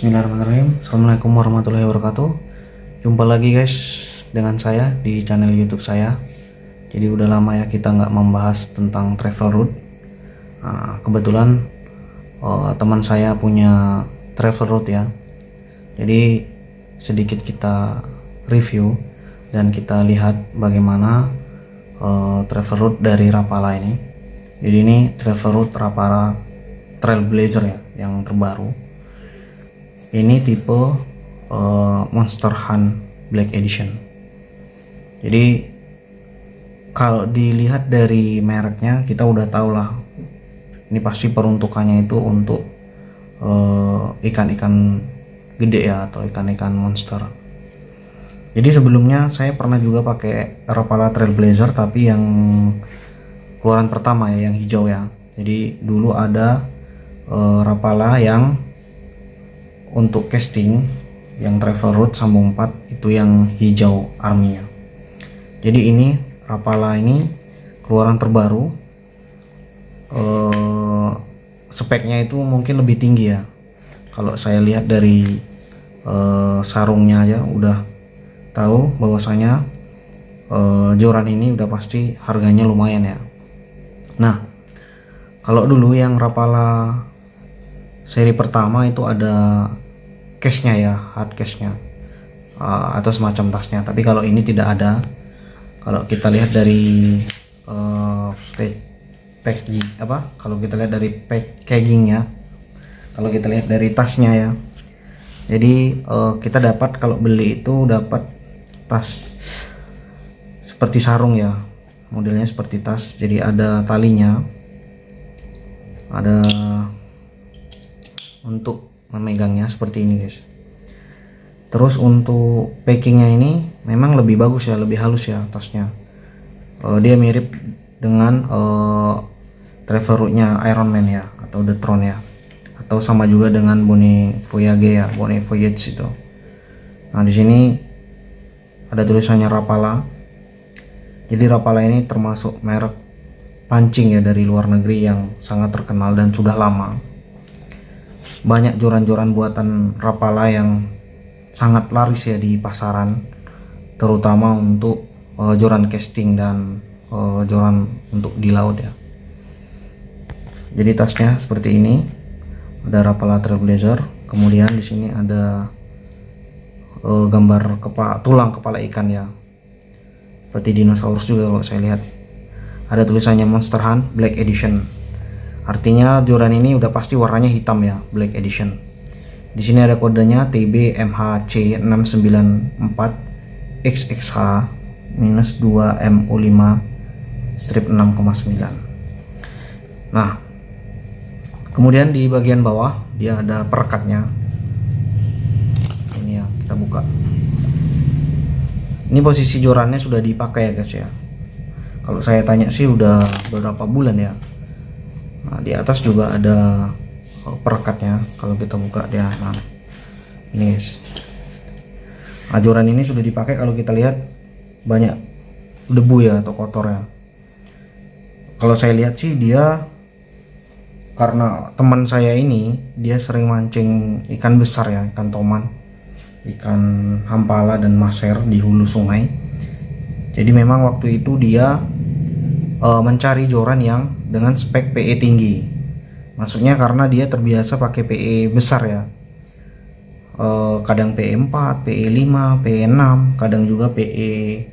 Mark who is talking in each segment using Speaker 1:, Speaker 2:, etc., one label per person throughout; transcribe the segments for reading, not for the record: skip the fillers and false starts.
Speaker 1: Bismillahirrahmanirrahim. Assalamualaikum warahmatullahi wabarakatuh. Jumpa lagi guys dengan saya di channel YouTube saya. Jadi udah lama ya kita nggak membahas tentang travel route. Kebetulan teman saya punya travel route ya. Jadi sedikit kita review dan kita lihat bagaimana travel route dari Rapala ini. Jadi ini travel route Rapala Trailblazer ya, yang terbaru. Ini tipe Monster Hunt Black Edition. Jadi kalau dilihat dari mereknya kita udah tahu lah, ini pasti peruntukannya itu untuk ikan-ikan gede ya, atau ikan-ikan monster. Jadi sebelumnya saya pernah juga pakai Rapala Trailblazer, tapi yang keluaran pertama ya, yang hijau ya. Jadi dulu ada Rapala yang untuk casting yang travel route sambung 4 itu yang hijau army ya. Jadi ini Rapala ini keluaran terbaru, speknya itu mungkin lebih tinggi ya. Kalau saya lihat dari sarungnya aja udah tahu bahwasanya joran ini udah pasti harganya lumayan ya. Nah, kalau dulu yang Rapala seri pertama itu ada case-nya ya, hard case-nya atau semacam tasnya. Tapi kalau ini tidak ada. Kalau kita lihat dari kalau kita lihat dari packagingnya, kalau kita lihat dari tasnya ya. Jadi kita dapat, kalau beli itu dapat tas seperti sarung ya, modelnya seperti tas. Jadi ada talinya, ada untuk memegangnya seperti ini guys. Terus untuk packingnya ini memang lebih bagus ya, lebih halus ya tasnya. Dia mirip dengan travel route-nya Iron Man ya, atau The Throne ya, atau sama juga dengan Bonne Voyage ya, Bonne Voyage itu. Nah di sini ada tulisannya Rapala. Jadi Rapala ini termasuk merek pancing ya dari luar negeri yang sangat terkenal dan sudah lama. Banyak joran-joran buatan Rapala yang sangat laris ya di pasaran, terutama untuk joran casting dan joran untuk di laut ya. Jadi tasnya seperti ini, ada Rapala Trailblazer. Kemudian di sini ada gambar tulang kepala ikan ya, seperti dinosaurus juga. Kalau saya lihat ada tulisannya Monster Hunt Black Edition. Artinya joran ini udah pasti warnanya hitam ya, Black Edition. Di sini ada kodenya TBMHC694XXH-2MO5-6,9. Nah, kemudian di bagian bawah dia ada perekatnya. Ini ya, kita buka. Ini posisi jorannya sudah dipakai ya guys ya. Kalau saya tanya sih udah beberapa bulan ya. Nah, di atas juga ada perekatnya. Kalau kita buka dia, nah ini guys, joran ini sudah dipakai. Kalau kita lihat banyak debu ya, atau kotor ya. Kalau saya lihat sih dia, karena teman saya ini dia sering mancing ikan besar ya, ikan toman, ikan hampala dan maser di hulu sungai. Jadi memang waktu itu dia mencari joran yang dengan spek PE tinggi. Maksudnya karena dia terbiasa pakai PE besar ya, kadang PE 4, PE 5, PE 6, kadang juga PE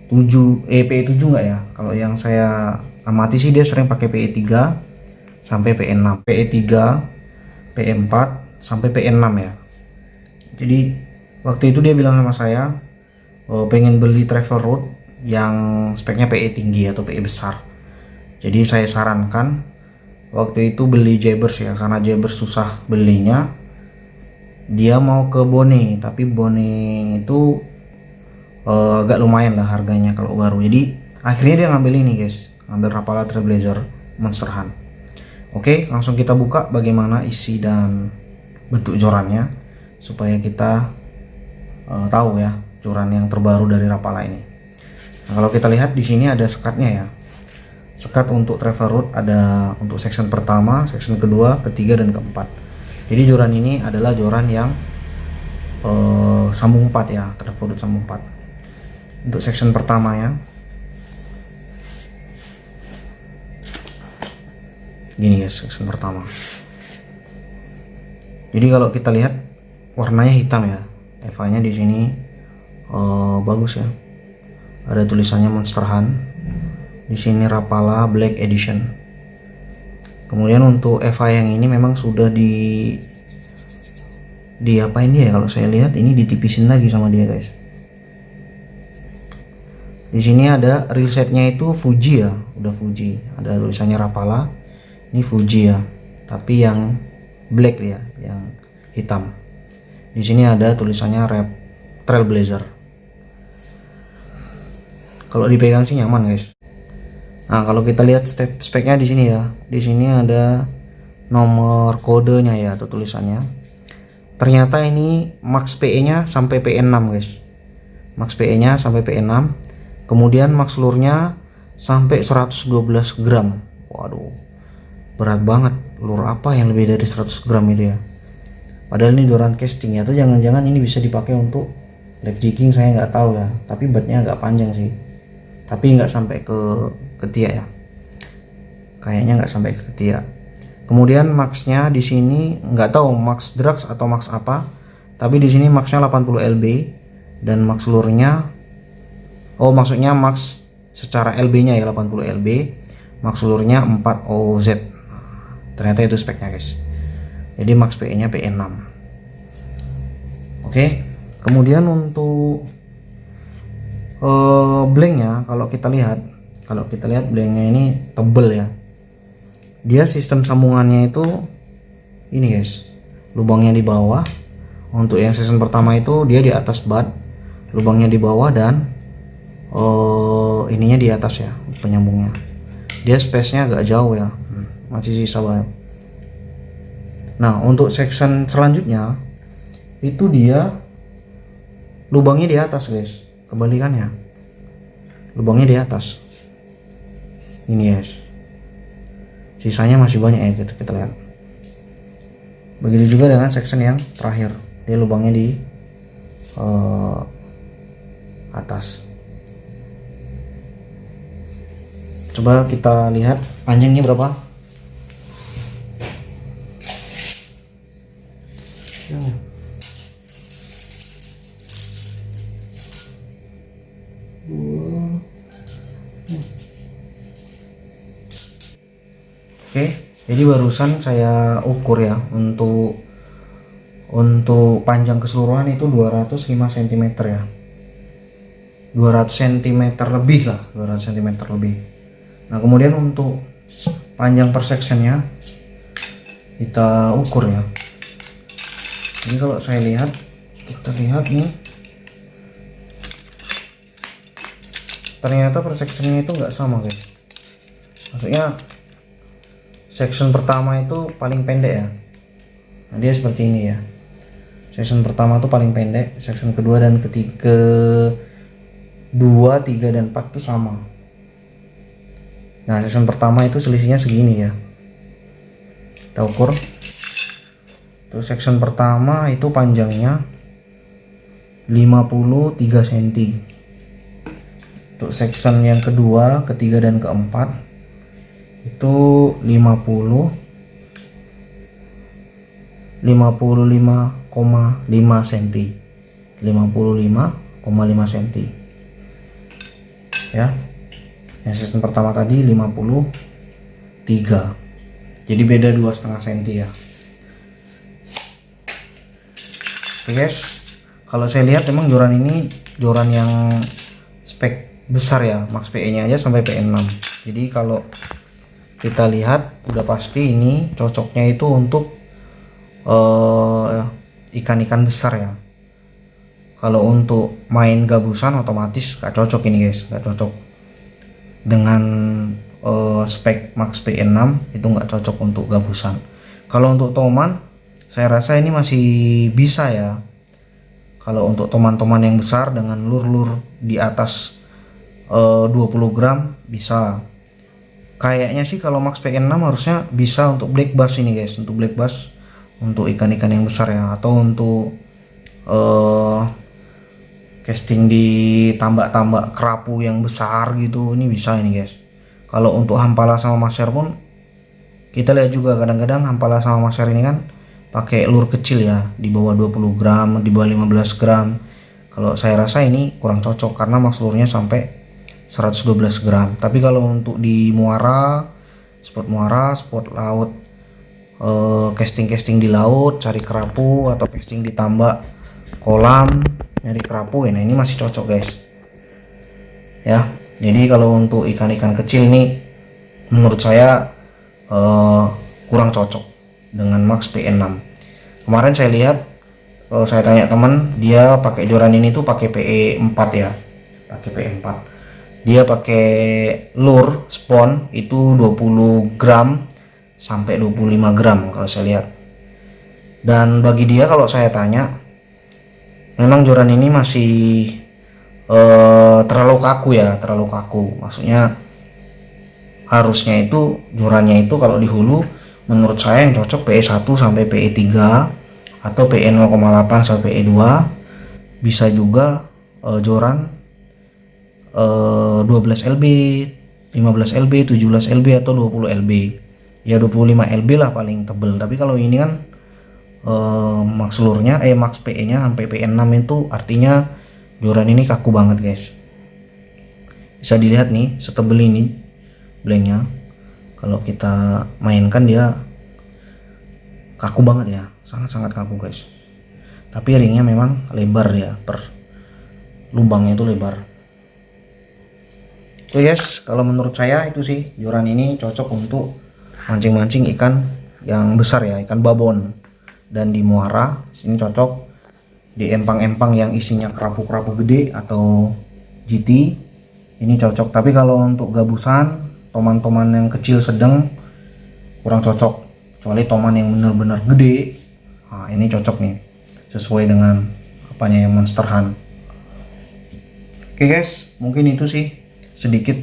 Speaker 1: 7, PE 7 enggak ya. Kalau yang saya amati sih dia sering pakai PE 3 sampai PE 6, PE 3, PE 4 sampai PE 6 ya. Jadi waktu itu dia bilang sama saya pengen beli travel route yang speknya PE tinggi atau PE besar. Jadi saya sarankan waktu itu beli Jaybirz ya, karena Jaybirz susah belinya. Dia mau ke Bonne, tapi Bonne itu agak lumayan lah harganya kalau baru. Jadi akhirnya dia ngambil ini guys, ngambil Rapala Trailblazer Monster Hunt. Oke, langsung kita buka bagaimana isi dan bentuk jorannya supaya kita tahu ya joran yang terbaru dari Rapala ini. Nah, kalau kita lihat di sini ada sekatnya ya. Sekat untuk travel route ada untuk section pertama, section kedua, ketiga dan keempat. Jadi joran ini adalah joran yang sambung 4 ya, threadfolded sambung 4. Untuk section pertama ya, gini guys, section pertama. Jadi kalau kita lihat warnanya hitam ya, EVA nya di sini bagus ya, ada tulisannya Monster Hunt, di sini Rapala Black Edition. Kemudian untuk EVA yang ini memang sudah di apa ini ya, kalau saya lihat ini ditipisin lagi sama dia guys. Di sini ada reel setnya itu Fuji ya, udah Fuji, ada tulisannya Rapala, ini Fuji ya, tapi yang black ya, yang hitam. Di sini ada tulisannya Trailblazer. Kalau dipegang sih nyaman guys. Nah kalau kita lihat speknya di sini ya, di sini ada nomor kodenya ya atau tulisannya. Ternyata ini max PE-nya sampai PE6 guys. Max PE-nya sampai PE6. Kemudian max lure-nya sampai 112 gram. Waduh. Berat banget. Lure apa yang lebih dari 100 gram itu ya. Padahal ini joran casting ya, atau jangan-jangan ini bisa dipakai untuk leg jigging, saya nggak tahu ya. Tapi batnya agak panjang sih. Tapi nggak sampai ke ketiak ya. Kayaknya nggak sampai ke ketiak. Kemudian maxnya di sini nggak tahu max drugs atau max apa, tapi di sini maxnya 80 lb dan max lure-nya, maksudnya max secara lb-nya ya 80 lb, max lure-nya 4 OZ. Ternyata itu speknya guys. Jadi max PE-nya PE6. Oke. Kemudian untuk blanknya kalau kita lihat blanknya ini tebel ya. Dia sistem sambungannya itu ini guys, lubangnya di bawah. Untuk yang season pertama itu dia di atas bat, lubangnya di bawah, dan ininya di atas ya, penyambungnya. Dia space-nya agak jauh ya, masih sisa banget. Nah untuk section selanjutnya itu dia lubangnya di atas guys, kebalikannya, lubangnya di atas ini guys. Sisanya masih banyak ya, kita lihat. Begitu juga dengan section yang terakhir, dia lubangnya di atas. Coba kita lihat panjangnya berapa. Oke, jadi barusan saya ukur ya, untuk panjang keseluruhan itu 205 cm ya. 200 cm lebih lah, 200 cm lebih. Nah, kemudian untuk panjang per sectionnya kita ukur ya. Jadi kalau saya lihat, kita lihat nih, ternyata per sectionnya itu nggak sama guys. Maksudnya section pertama itu paling pendek ya. Nah, dia seperti ini ya. Section pertama itu paling pendek, section kedua dan ketiga, 2, 3 dan 4 itu sama. Nah, section pertama itu selisihnya segini ya. Kita ukur. Terus section pertama itu panjangnya 53 cm. Untuk section yang kedua, ketiga dan keempat itu 55,5 cm. 55,5 cm ya. Yang season pertama tadi 53, jadi beda 2,5 cm ya. Oke guys, kalau saya lihat memang joran ini joran yang spek besar ya, max PE nya aja sampai PE6. Jadi kalau kita lihat udah pasti ini cocoknya itu untuk ikan-ikan besar ya. Kalau untuk main gabusan otomatis gak cocok ini guys, gak cocok dengan spek max PE6, itu gak cocok untuk gabusan. Kalau untuk toman saya rasa ini masih bisa ya. Kalau untuk toman-toman yang besar dengan lur-lur di atas 20 gram bisa. Kayaknya sih kalau max PE6 harusnya bisa untuk black bass ini guys. Untuk black bass untuk ikan-ikan yang besar ya, atau untuk casting di tambak-tambak kerapu yang besar gitu, ini bisa ini guys. Kalau untuk hampala sama maser pun kita lihat juga, kadang-kadang hampala sama maser ini kan pakai lure kecil ya, di bawah 20 gram, di bawah 15 gram. Kalau saya rasa ini kurang cocok karena max lure-nya sampai 112 gram. Tapi kalau untuk di muara, spot laut, casting di laut cari kerapu, atau casting di tambak kolam nyari kerapu, nah ini masih cocok guys ya. Jadi kalau untuk ikan-ikan kecil ini menurut saya kurang cocok dengan max PE6. Kemarin saya lihat, saya tanya teman, dia pakai joran ini tuh pakai PE4 ya, pakai PE4. Dia pakai lure spawn itu 20 gram sampai 25 gram kalau saya lihat. Dan bagi dia, kalau saya tanya, memang joran ini masih terlalu kaku ya, terlalu kaku. Maksudnya harusnya itu jorannya itu kalau di hulu menurut saya yang cocok PE1 sampai PE3 atau PE0,8 sampai PE2. Bisa juga joran 12 lb, 15 lb, 17 lb atau 20 lb. Ya 25 lb lah paling tebel. Tapi kalau ini kan max lure-nya max PE-nya sampai PE6 itu artinya joran ini kaku banget guys. Bisa dilihat nih setebel ini blanknya, kalau kita mainkan dia kaku banget ya, sangat-sangat kaku guys. Tapi ringnya memang lebar ya, per lubangnya itu lebar. Oke guys, kalau menurut saya itu sih joran ini cocok untuk mancing-mancing ikan yang besar ya, ikan babon. Dan di muara sini cocok, di empang-empang yang isinya kerapu-kerapu gede atau GT ini cocok. Tapi kalau untuk gabusan, toman-toman yang kecil sedang kurang cocok, kecuali toman yang benar-benar gede. Nah, ini cocok nih, sesuai dengan apanya yang monster hunt. Oke guys, mungkin itu sih sedikit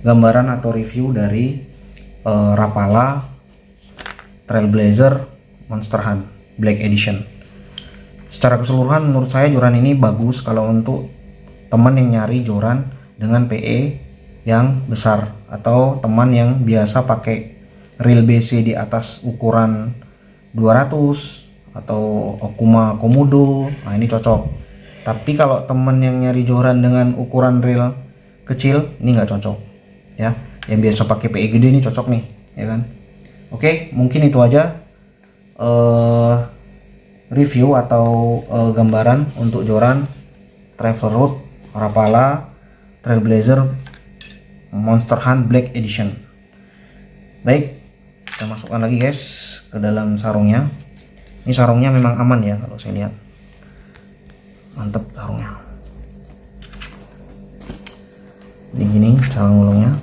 Speaker 1: gambaran atau review dari Rapala Trailblazer Monster Hunt Black Edition. Secara keseluruhan menurut saya joran ini bagus kalau untuk teman yang nyari joran dengan PE yang besar, atau teman yang biasa pakai reel BC di atas ukuran 200 atau Okuma Komodo, nah ini cocok. Tapi kalau teman yang nyari joran dengan ukuran reel kecil, ini nggak cocok ya. Yang biasa pakai PE gede ini cocok nih ya kan. Oke, mungkin itu aja review atau gambaran untuk joran Travel Road Rapala Trailblazer Monster Hunt Black Edition. Baik, kita masukkan lagi guys ke dalam sarungnya. Ini sarungnya memang aman ya, kalau saya lihat mantep sarungnya. Jadi gini cara ngulungnya,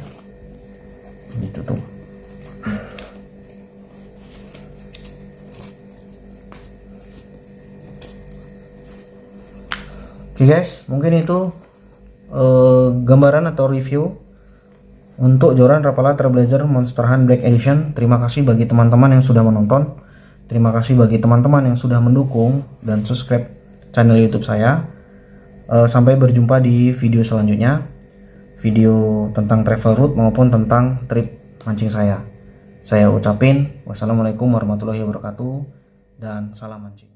Speaker 1: ditutup. Oke guys, mungkin itu gambaran atau review untuk joran Rapala Trailblazer Monster Hunt Black Edition. Terima kasih bagi teman-teman yang sudah menonton. Terima kasih bagi teman-teman yang sudah mendukung dan subscribe channel YouTube saya. Sampai berjumpa di video selanjutnya, video tentang travel route maupun tentang trip mancing saya. Saya ucapin wassalamualaikum warahmatullahi wabarakatuh dan salam mancing.